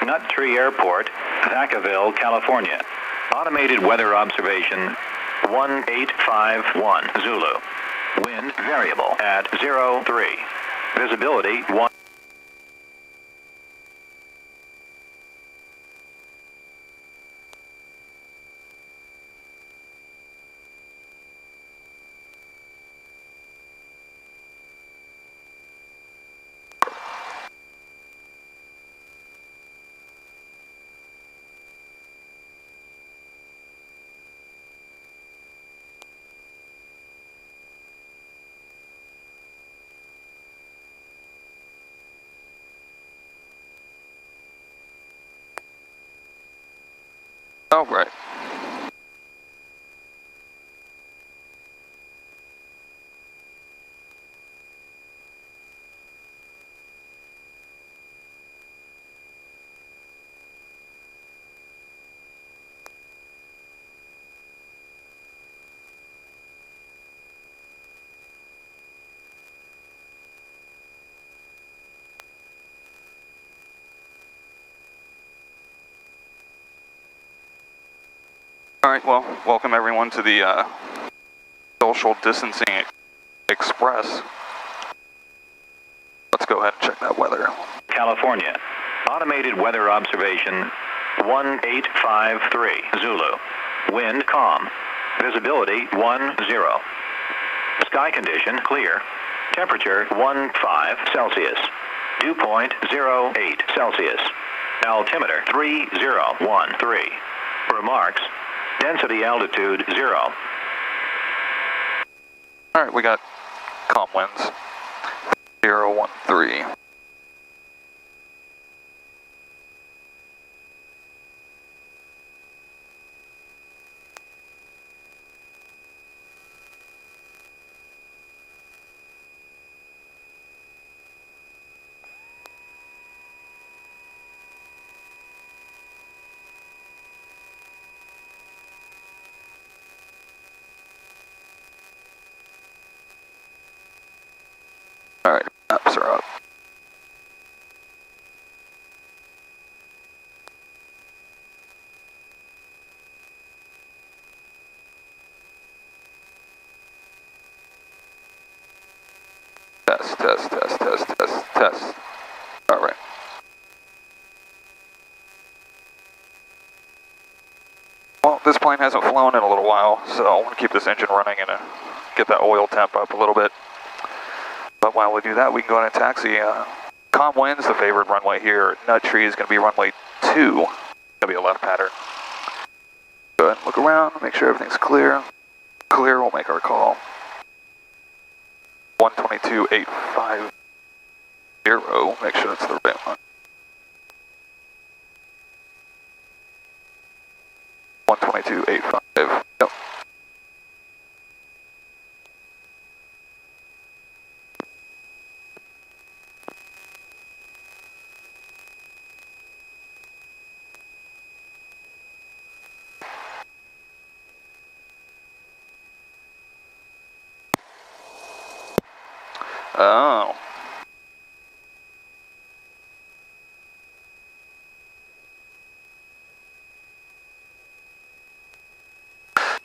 Nut Tree Airport, Vacaville, California. Automated weather observation 1851 Zulu. Wind variable at 03. Visibility 1. All right. All right, well, welcome everyone to the Social Distancing Express. Let's go ahead and check that weather. California. Automated weather observation 1853 Zulu. Wind calm. Visibility 10. Sky condition clear. Temperature 15 Celsius. Dew point 08 Celsius. Altimeter 3013. Remarks. Density altitude 0. All right, we got calm winds 013. All right, maps are up. Test, test, test, test, test, test. All right. Well, this plane hasn't flown in a little while, so I want to keep this engine running and get that oil temp up a little bit. But while we do that, we can go ahead and taxi. Calm winds, the favored runway here. Nut Tree is going to be runway 2. Going to be a left pattern. Go ahead and look around, make sure everything's clear. Clear, we'll make our call. 122.850. Make sure that's the right one. 122.850. Yep. Oh.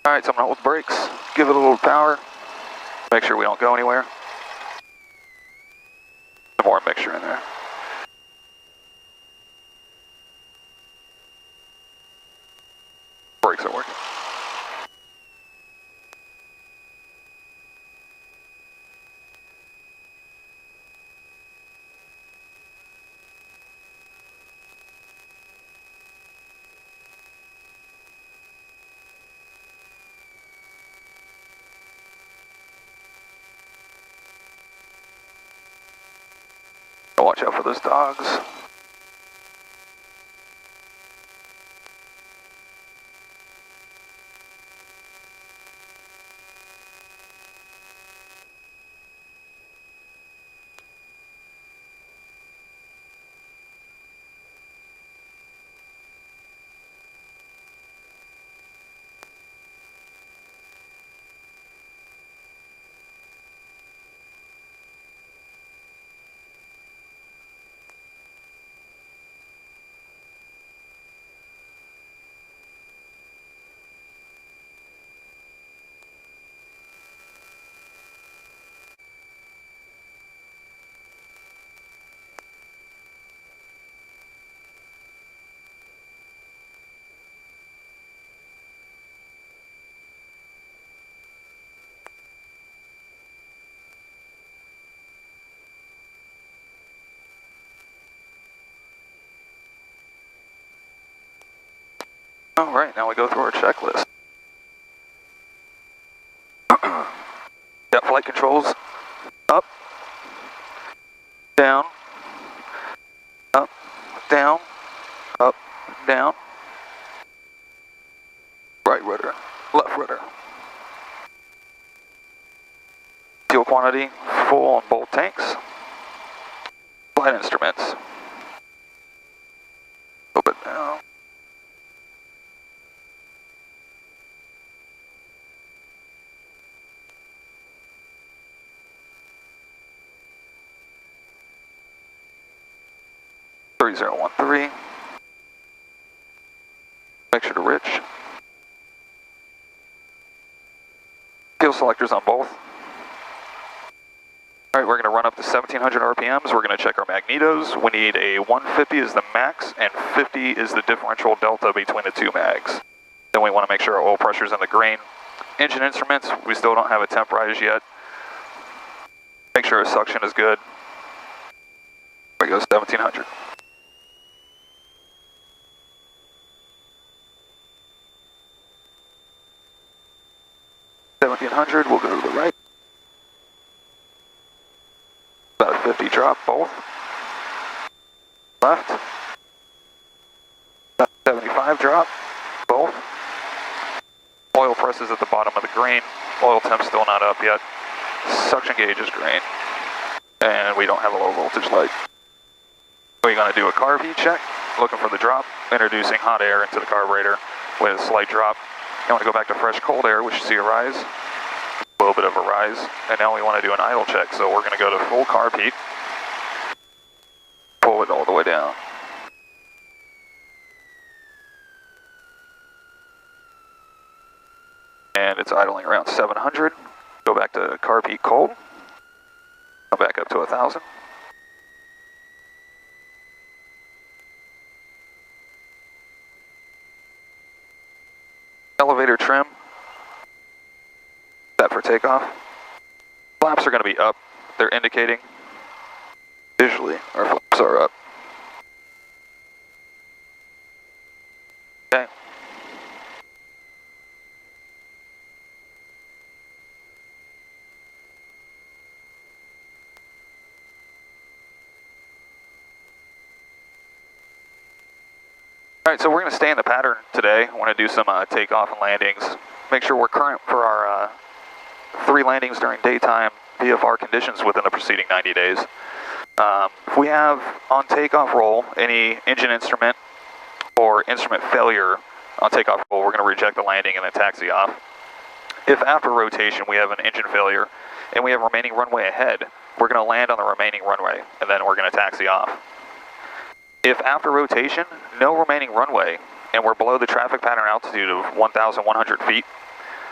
All right, something out with brakes. Give it a little power. Make sure we don't go anywhere. Some more mixture in there. Brakes are working. Watch out for those dogs. All right, now we go through our checklist. Got flight controls, up, down, up, down, up, down, right rudder, left rudder. Fuel quantity, full on both tanks. Flight instruments. Open down. Three 3013. Make sure to rich. Fuel selectors on both. Alright, we're going to run up to 1700 RPMs. We're going to check our magnetos. We need a 150 is the max, and 50 is the differential delta between the two mags. Then we want to make sure our oil pressure is in the grain. Engine instruments, we still don't have a temp rise yet. Make sure our suction is good. There we go, 1700. We'll go to the right. About a 50 drop, both. Left. About 75 drop, both. Oil presses at the bottom of the grain. Oil temp's still not up yet. Suction gauge is grain. And we don't have a low voltage light. We're going to do a carb heat check, looking for the drop, introducing hot air into the carburetor with a slight drop. Now we want to go back to fresh cold air, we should see a rise. A little bit of a rise, and now we want to do an idle check, so we're going to go to full carb heat, pull it all the way down. And it's idling around 700. Go back to carb heat cold, come back up to 1000. Elevator trim. Set for takeoff. Flaps are going to be up. They're indicating visually our flaps are up. Okay. Alright, so we're going to stay in the pattern today. I want to do some takeoff and landings. Make sure we're current for our 3 landings during daytime VFR conditions within the preceding 90 days. If we have on takeoff roll any engine instrument or instrument failure on takeoff roll, we're going to reject the landing and then taxi off. If after rotation we have an engine failure and we have remaining runway ahead, we're going to land on the remaining runway and then we're going to taxi off. If after rotation, no remaining runway and we're below the traffic pattern altitude of 1,100 feet,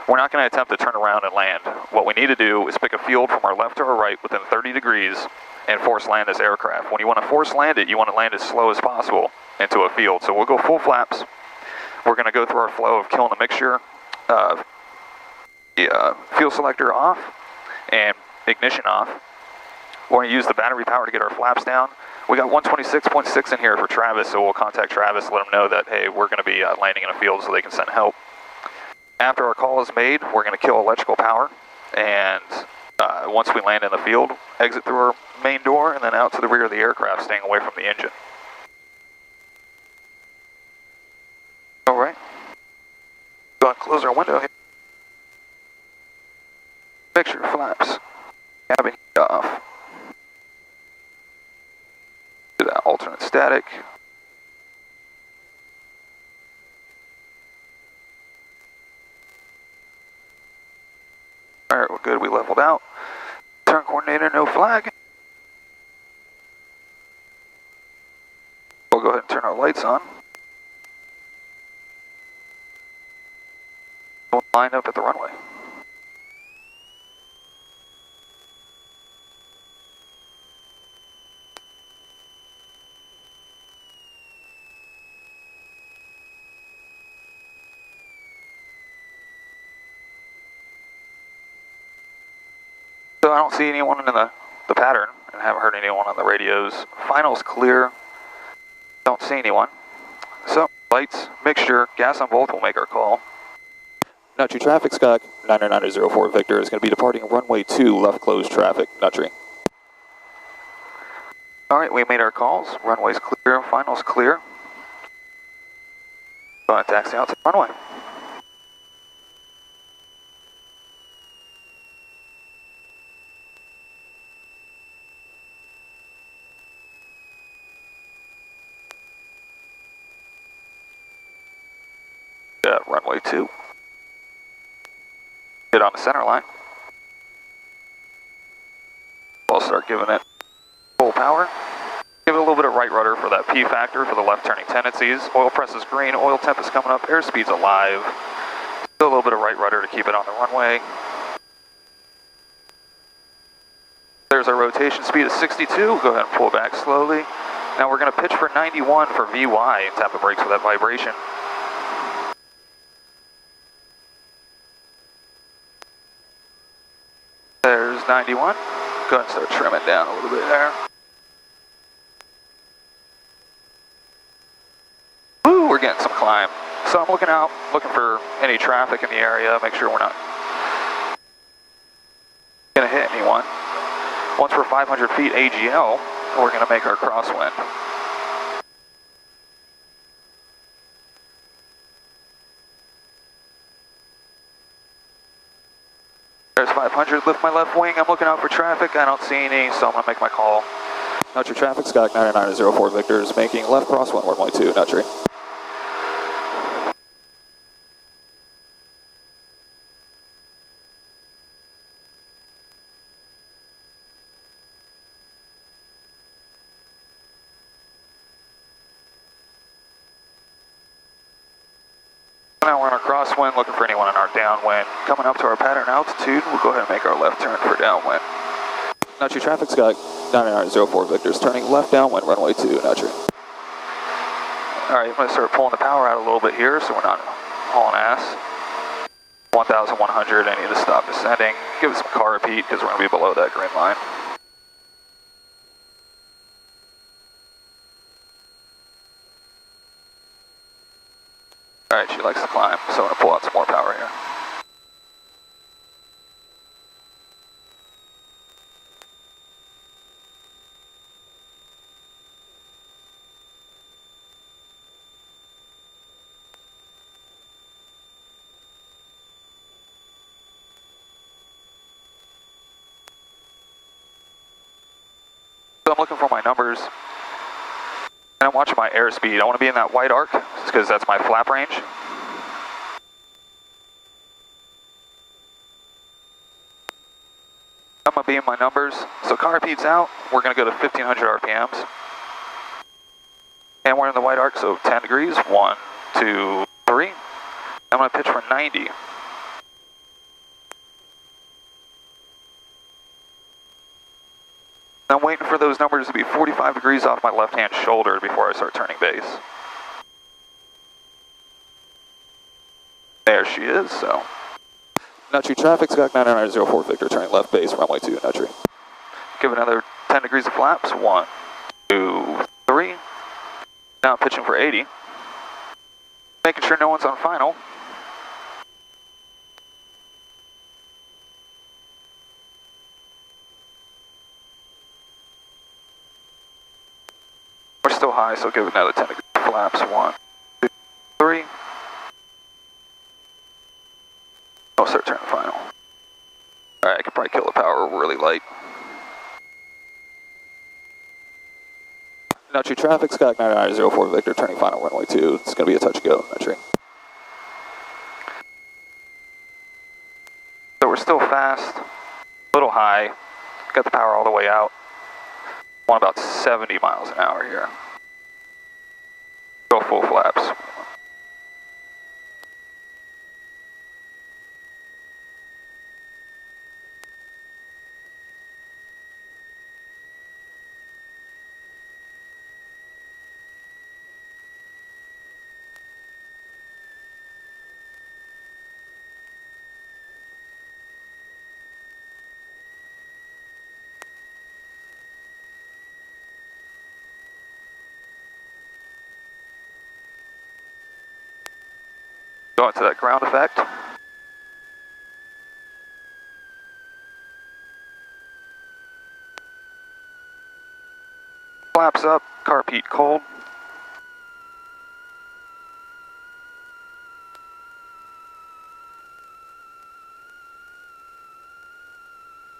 we're not going to attempt to turn around and land. What we need to do is pick a field from our left to our right within 30 degrees and force land this aircraft. When you want to force land it, you want to land as slow as possible into a field. So we'll go full flaps. We're going to go through our flow of killing the mixture, fuel selector off and ignition off. We're going to use the battery power to get our flaps down. We got 126.6 in here for Travis, so we'll contact Travis, let him know that, hey, we're going to be landing in a field so they can send help. After our call is made, we're going to kill electrical power, and once we land in the field, exit through our main door and then out to the rear of the aircraft, staying away from the engine. Alright. Go ahead and close our window here. Mixture flaps. Cabin heat off. Do that alternate static. Alright, we're good, we leveled out. Turn coordinator, no flag. We'll go ahead and turn our lights on. We'll line up at the runway. So I don't see anyone in the pattern, and haven't heard anyone on the radios. Final's clear. Don't see anyone. So Lights, mixture, gas on both will make our call. Nutry traffic, Scott, 99004 Victor is going to be departing runway 2, left closed traffic, Nutry. Alright, we made our calls, runway's clear, final's clear. Going to taxi out to the runway. Runway 2. Get on the center line. We'll start giving it full power. Give it a little bit of right rudder for that P factor for the left turning tendencies. Oil press is green, oil temp is coming up, airspeed's alive. Still a little bit of right rudder to keep it on the runway. There's our rotation speed of 62. Go ahead and pull back slowly. Now we're going to pitch for 91 for VY and tap the brakes with that vibration. There's 91. Go ahead and start trimming down a little bit there. Woo, we're getting some climb. So I'm looking out, looking for any traffic in the area, make sure we're not going to hit anyone. Once we're 500 feet AGL, we're going to make our crosswind. There's 500, lift my left wing, I'm looking out for traffic, I don't see any, so I'm going to make my call. Nutry traffic, Scott 9904 Victor is making left crosswind, runway 2, Nutry. Now we're on our crosswind, looking for anyone in our downwind. Coming up to our pattern altitude, we'll go ahead and make our left turn for downwind. Nutry traffic, Scott 9904 Victor is turning left downwind, runway 2, Nutry. Alright, I'm going to start pulling the power out a little bit here so we're not hauling ass. 1,100, I need to stop descending. Give it some car repeat because we're going to be below that green line. Alright, she likes to climb, so I'm going to pull out some more power here. So I'm looking for my numbers, and I'm watching my airspeed. I want to be in that white arc, because that's my flap range. I'm going to be in my numbers. So car repeats out, we're going to go to 1500 RPMs. And we're in the white arc, so 10 degrees, 1, 2, 3. I'm going to pitch for 90. I'm waiting for those numbers to be 45 degrees off my left-hand shoulder before I start turning base. There she is, so. Nutry traffic, Scott 9904 Victor, turning left base, runway 2, Nutry. Give another 10 degrees of flaps, 1, 2, 3. Now I'm pitching for 80. Making sure no one's on final. We're still high, so give it another 10 degrees of flaps, 1, 2, 3. I'll start turning final. Alright, I can probably kill the power really light. Nutry traffic, Scott 9904 Victor, turning final, runway 2. It's going to be a touch go, Nutry. So we're still fast, a little high, got the power all the way out. Want about 70 miles an hour here. Go full flaps. Go into that ground effect. Flaps up, carpet cold.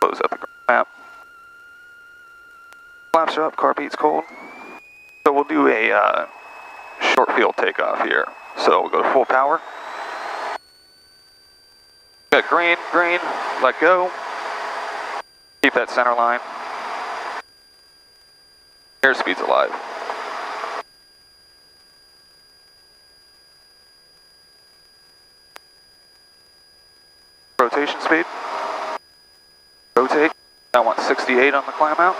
Close out the map. Flaps are up, carpet's cold. So we'll do a short field takeoff here. So we'll go to full power. Got green, green, let go. Keep that center line. Airspeed's alive. Rotation speed. Rotate. I want 68 on the climb out.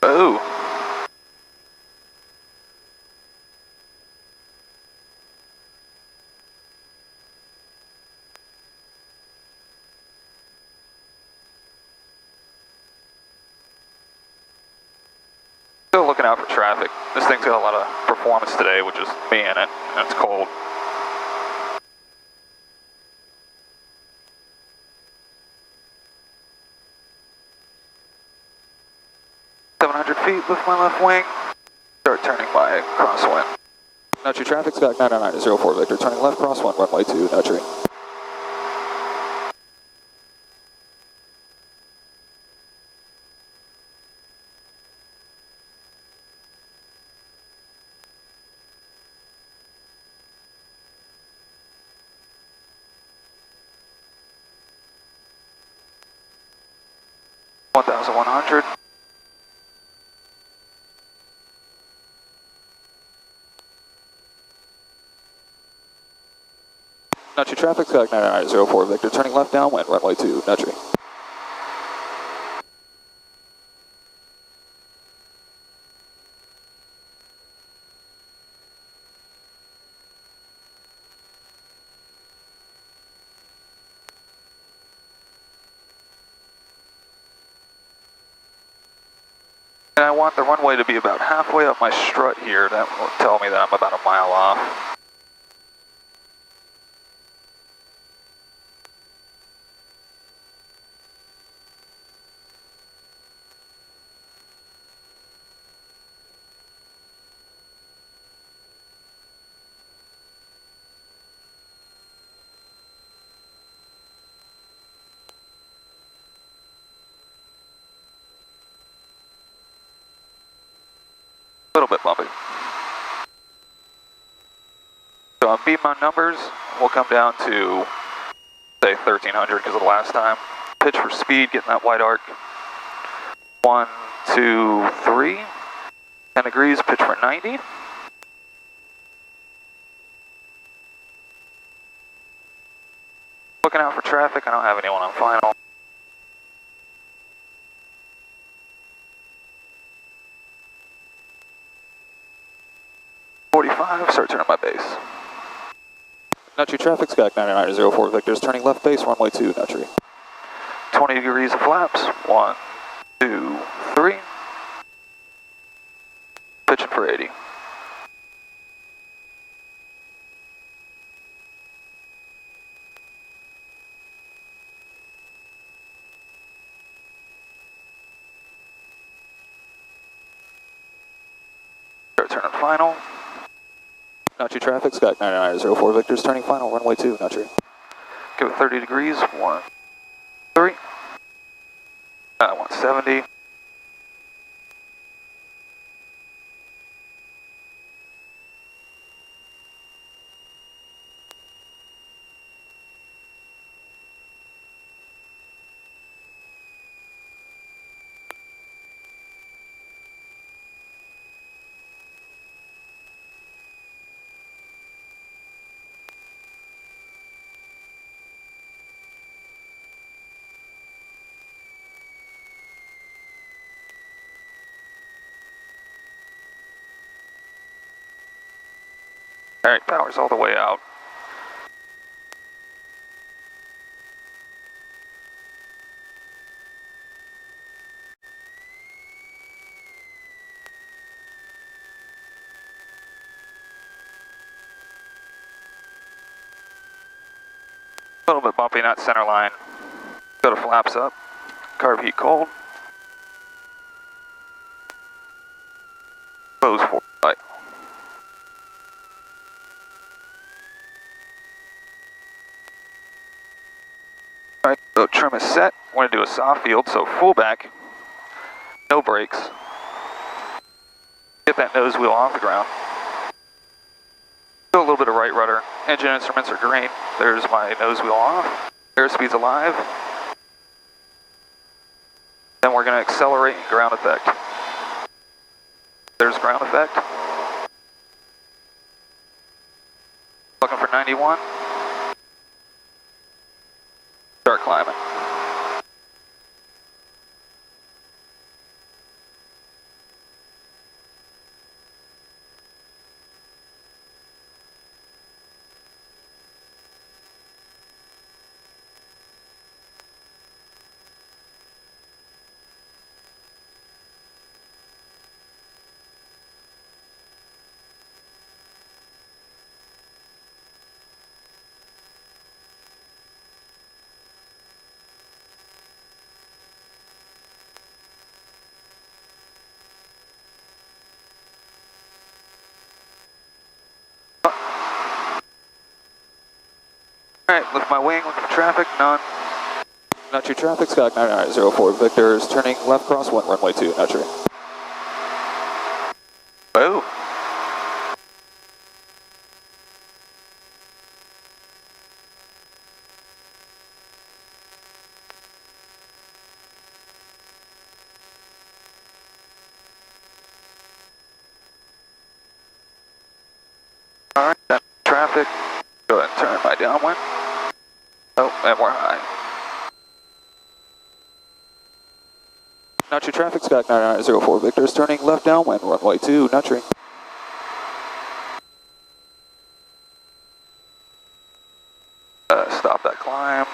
Oh. Still looking out for traffic. This thing's got a lot of performance today, which is me in it, and it's cold. Feet, lift my left wing. Start turning my crosswind. Nutry traffic, Sky 99904 Victor. Turning left, crosswind, runway 2, Nutry. $1,100. Nutry traffic, Sky 99904 Victor. Turning left downwind, runway 2, Nutry. And I want the runway to be about halfway up my strut here. That will tell me that I'm about a mile off. A little bit bumpy. So on beat my numbers, we'll come down to, say, 1300 because of the last time. Pitch for speed, getting that white arc. 1, 2, 3. 10 degrees, pitch for 90. Looking out for traffic, I don't have anyone on final. Start turning my base. Nutry traffic, Sky 9904 Victor's turning left base, runway 2, Nutry. 20 degrees of flaps, 1, 2, 3. Pitching for 80. Start turning final. Nutry traffic, Sky 9904 Victor's turning final, runway 2, Nutry. Give it 30 degrees, 1, 3. I want 70. Alright, power's all the way out. A little bit bumpy, not center line. Go to flaps up. Carb heat cold. Close for light. Alright, so trim is set. We're going to do a soft field, so full back, no brakes. Get that nose wheel off the ground. Do a little bit of right rudder. Engine instruments are green. There's my nose wheel off. Airspeed's alive. Then we're going to accelerate and ground effect. There's ground effect. Looking for 91. Start climbing. Alright, lift my wing, look for traffic, none. Not your traffic, Skyhawk 9904 Victor is turning left crosswind, runway 2, not your. Whoa. Alright, that's traffic. Go ahead and turn my downwind. Oh, and we're high. Not your traffic, Skyhawk 9904 Victor is turning left downwind, runway 2, nutry. Stop that climb.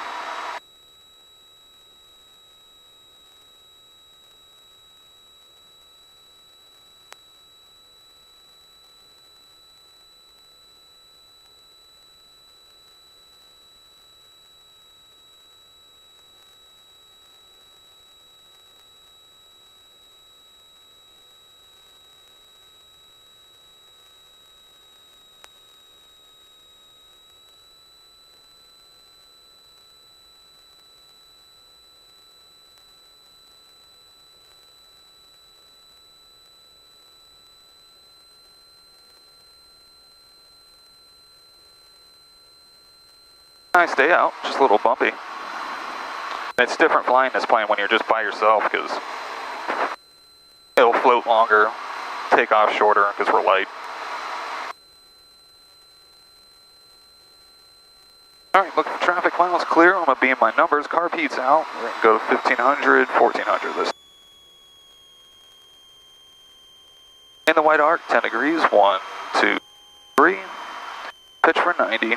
Nice day out, just a little bumpy. It's different flying this plane when you're just by yourself because it'll float longer, take off shorter because we're light. Alright, looking for traffic, miles clear. I'm going to beam my numbers. Carb heat's out. We're going to go 1500, 1400 this. In the white arc, 10 degrees, 1, 2, 3. Pitch for 90.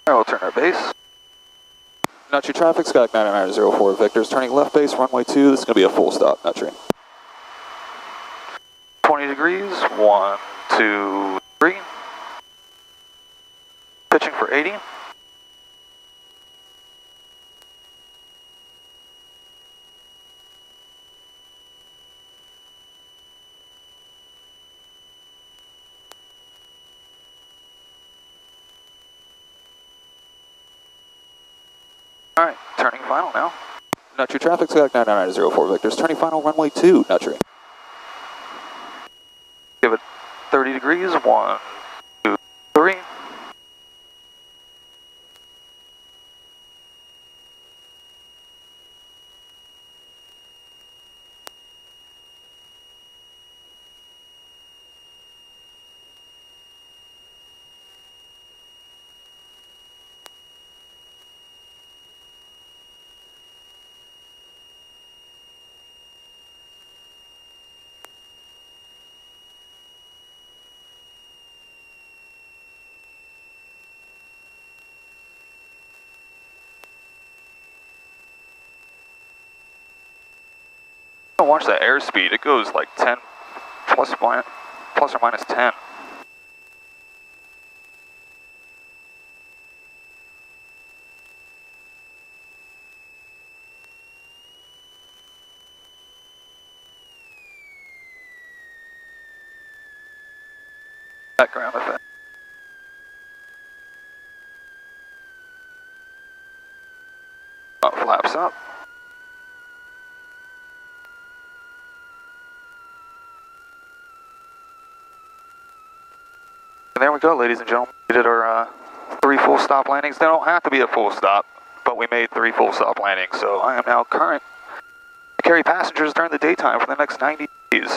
We'll turn our base. Not your traffic, Skyhawk 9904 Victor is turning left base, runway 2. This is going to be a full stop, nutry. 20 degrees, 1, 2, 3. Pitching for 80. Alright, turning final now. Not your traffic, Skyhawk 9904 Victor is turning final, runway 2, nutry. Give it 30 degrees, 1, 2, 3. Watch that airspeed. It goes like 10 plus or minus 10. Background effect. Flaps up. And there we go, ladies and gentlemen. We did our 3 full stop landings. They don't have to be a full stop, but we made 3 full stop landings. So I am now current to carry passengers during the daytime for the next 90 days.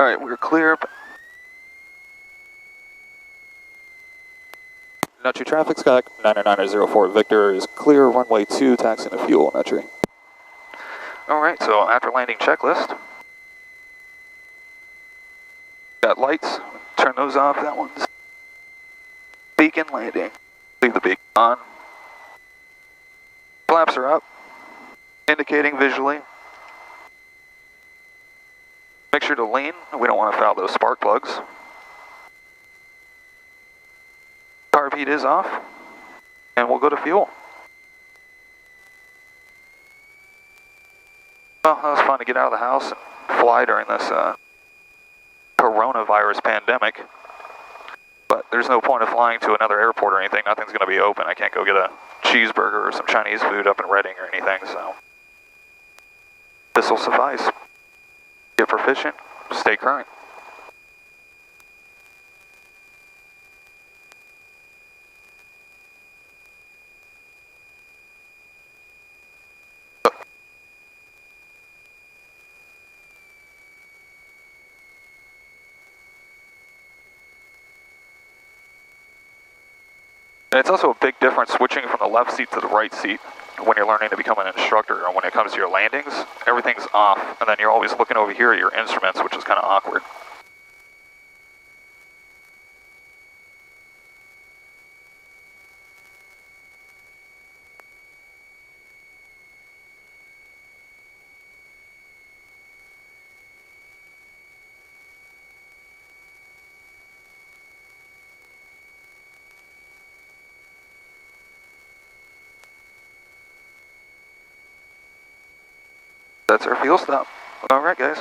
All right, we're clear. Nutry traffic, Sky 99904 Victor is clear, runway 2, taxiing to fuel, Nutry. All right, so after landing checklist. Got lights, turn those off, that one's beacon landing. Leave the beacon on. Flaps are up, indicating visually. Make sure to lean, we don't want to foul those spark plugs. Carb heat is off, and we'll go to fuel. Well, that was fun to get out of the house and fly during this coronavirus pandemic, but there's no point of flying to another airport or anything. Nothing's going to be open. I can't go get a cheeseburger or some Chinese food up in Reading or anything, so this will suffice. Get proficient, stay current. And it's also a big difference switching from the left seat to the right seat when you're learning to become an instructor, and when it comes to your landings, everything's off, and then you're always looking over here at your instruments, which is kind of awkward. That's our fuel stop. All right, guys.